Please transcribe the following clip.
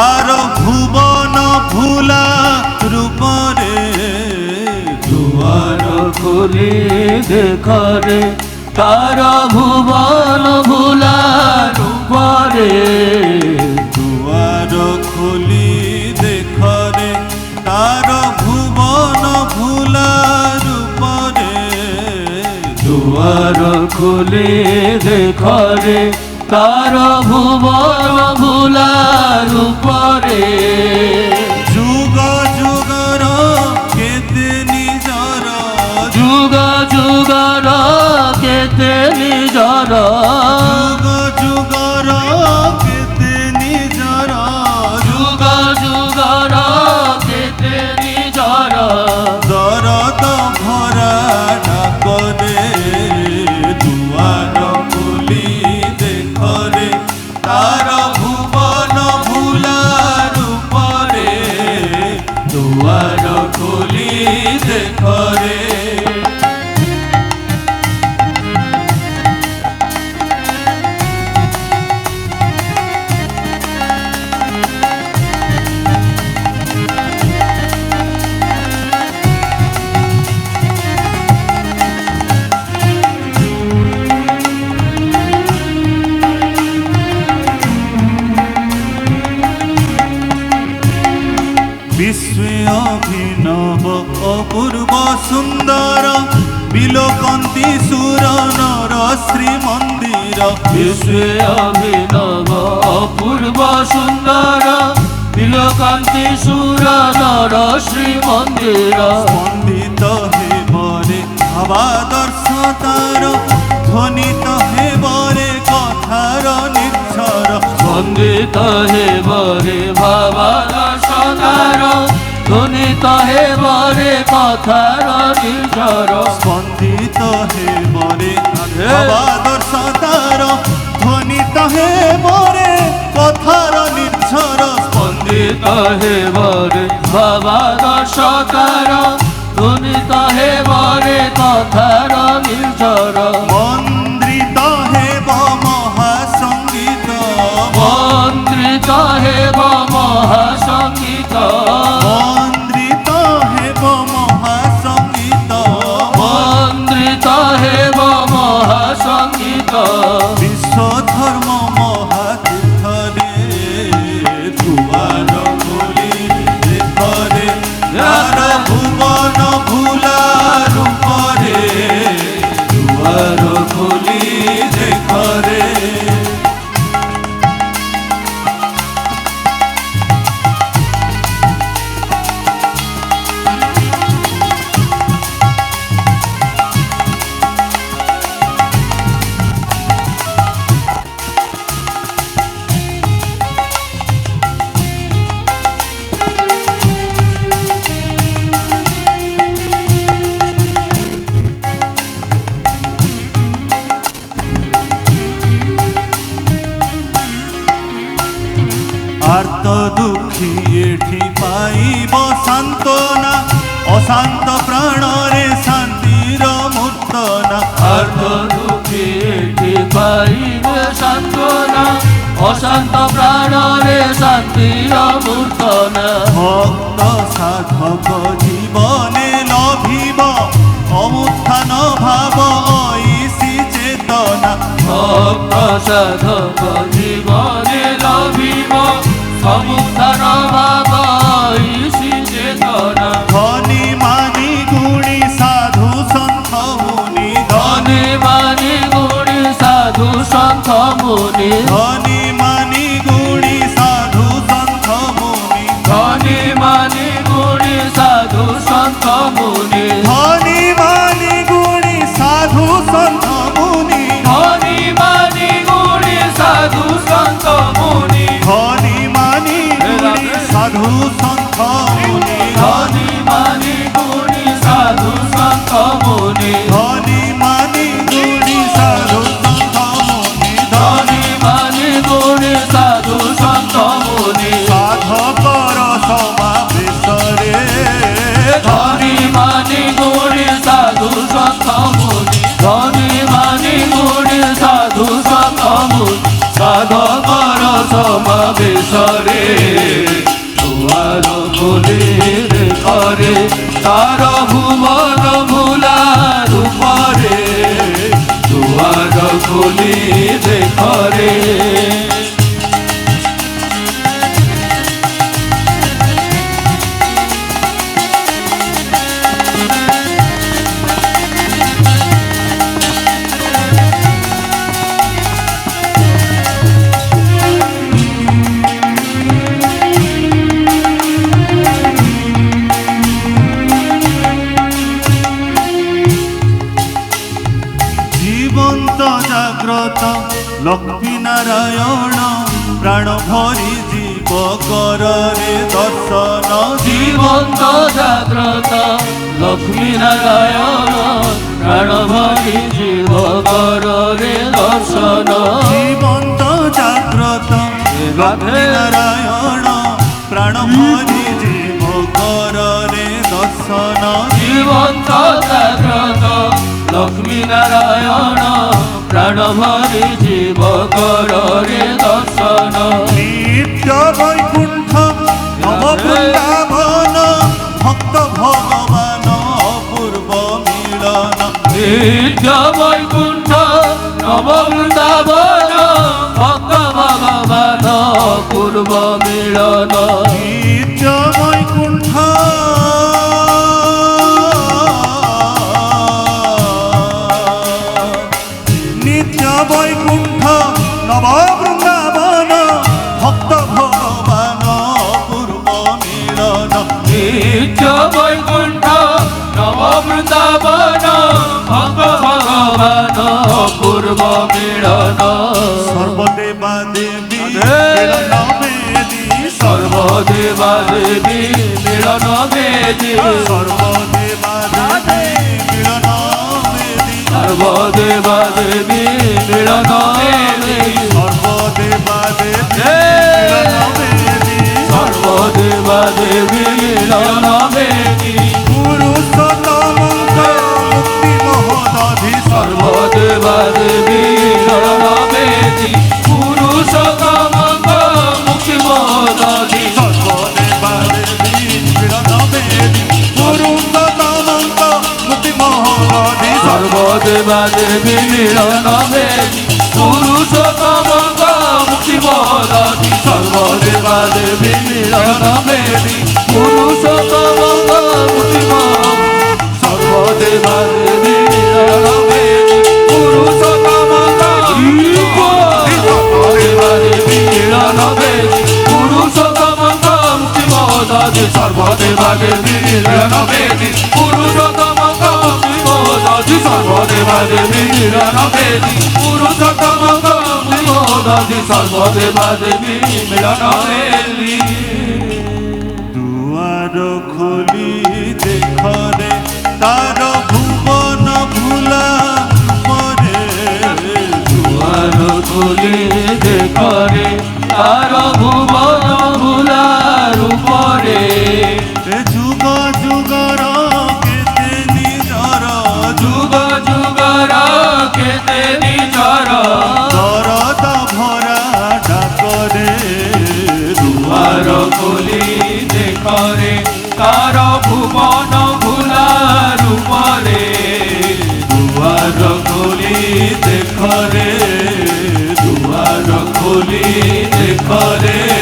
তার ভুবন ভুলা রূপরে দুয়ার খুলি দেখরে তার ভুবন ভুলা রূপরে দুয়ার খুলি দেখরে তার ভুবন ভুলা রূপরে দুয়ার খুলি দেখরে তার ভুবন ভুলা রূপরে যুগ যুগর কেতে নিজর যুগ যুগর কেতে নিজর যুগ যুগর কেতে নিজর যুগ যুগর কেতে নিজর দরদ ভরা ডাকরে দুয়ার খুলি দেখরে তার ভুবন ভুলা রূপরে দুয়ার খুলি দেখরে বিশ্বে অভিনব অপূর্ব সুন্দর বিলোকন্তি সুর নর শ্রীমন্দির বিশ্বে অভিনব অপূর্ব সুন্দর বিলোকান্তি সুর নর শ্রীমন্দির স্পন্দিত হে বরে ভাবাদর্শ তার ধ্বনিত হে বরে কথার নির্ঝর স্পন্দিত হে বরে ভাবাদর্শ তার ধ্বনিত হে বরে কথার নির্ঝর স্পন্দিত হে বরে ভাবাদর্শ তার ধ্বনিত হে বরে কথার নির্ঝর স্পন্দিত হে বরে ভাবাদর্শ তার ধ্বনিত হে বরে কথার নির্ঝর মন্দ্রিত হেব মহাসঙ্গীত মন্ত্রিত হেব মহাসঙ্গীত মন্দ্রিত হেব মহাসঙ্গীত মন্ত্রিত হেব মহাসঙ্গীত বিশ্ব ধর্ম মহাতীর্থরে দুয়ার খুলি দেখরে তার ভুবন ভুলা রূপরে দুয়ার খুলি দেখরে আর্ত দুঃখী এঠি পাইব সান্ত্বনা অশান্ত প্রাণরে শান্তির মূর্তনা আর্ত দুঃখী এটি পাইবে সান্ত্বনা অশান্ত প্রাণরে শান্তির মূর্তনা ভক্ত সাধক জীবনে লভিব অমুত্থান ভাব ঐশী চেতনা ভক্ত সাধক জীবনে লভিব সমুত্থান ভাব ঐশী চেতনা ধনী মানি গুণী সাধু সন্থ মুনি ধনী মানি গুণী সাধু সন্থ মুনি ধনী মানি গুণী সাধু সন্থ মুনি ধনী মানি গুণী সাধু সন্থ মুনি ধনী মানি গুণী সাধু সন্থ মুনি ধনী মানি গুণী সাধু সন্থ মুনি ধনী মানি গুণী সাধু সন্থ মুনি ধনী মানি গুণী সাধু সন্থ মুনি ধনী মানি গুণী সাধু সন্থ মুনি ধনী মানি গুণী সাধু সন্থ মুনি সাধকর সমাবেশরে ধনী মানি গুণী সাধু সন্থ মুনি ধনী মানি গুণী সাধু সন্থ মুনি সাধকর সমাবেশরে জাগ্রত লক্ষ্মী নারায়ণ প্রাণ ভরি জীব কররে দর্শন জীবন্ত জাগ্রত লক্ষ্মী নারায়ণ প্রাণ ভরি জীব কররে দর্শন জীবন্ত জাগ্রত লক্ষ্মী নারায়ণ প্রাণ ভরি জীব কররে দর্শন জীবন্ত জাগ্রত লক্ষ্মী নারায়ণ প্রাণ ভরি জীব কররে দর্শন নিত্য বৈকুণ্ঠ নব বৃন্দাবন ভক্ত ভগবান অপূর্ব মিলন নিত্য বৈকুণ্ঠ নব বৃন্দাবন ভক্ত ভগবান পূর্ব মিলন নিত্য বৈকুণ্ঠ নিত্য বৈকুণ্ঠ নব বৃন্দাবন ভক্ত ভগবান অপূর্ব মিলন নিত্য বৈকুণ্ঠ নব বৃন্দাবন ভক্ত ভগবান পূর্ব মিলন সর্বদেবা দেবী মিলন বেদী সর্বদেবা দেবী মিলন বেদী সর্বদেবা দেবী মিলন বেদী সর্বদেবা দেবী মিলন বেদী সর্বদেবা দেবী মিলন বেদী সর্বদেবা দেবী মিলন বেদী পুরুষোত্তম মুক্তি মহোদধি সর্বদেবা দেবী মিলন বেদী পুরুষোত্তম মুক্তি মহোদধি সর্বদেবা দেবী মিলন বেদী পুরুষোত্তম মুক্তি মহোদধি সর্বদেবা দেবী মিলন বেদী পুরুষোত্তম মুক্তি মহোদধি সর্বদেবা দেবী মিলন বেদী পুরুষোত্তম মুক্তি সর্বদেবা দেবী মিলন বেদী পুরুষোত্তম সর্বদেবা দেবী মিলন বেদী পুরুষোত্তম মুক্তি মহোদধি সর্বদেবা দেবী মিলন বেদী পুরুষোত্তম মুক্তি মহোদধি সর্বদেবা দেবী মিলন বেদী পুরুষোত্তম মুক্তি মহোদধি সর্বদেবা দেবী মিলন বেদী দুয়ার খোলি দেখরে তার ভুবন ভুলা পরে দুয়ার খুলি দেখরে তার ভুবন ভুলার উপরে যুগ যুগর কেতে নিজর যুগ যুগর কেতে নিজর দরদ ভরা ডাকরে দুয়ার খুলি দেখরে তার ভুবন ভুলার উপরে দুয়ার খুলি দেখরে দুয়ার খুলি দেখরে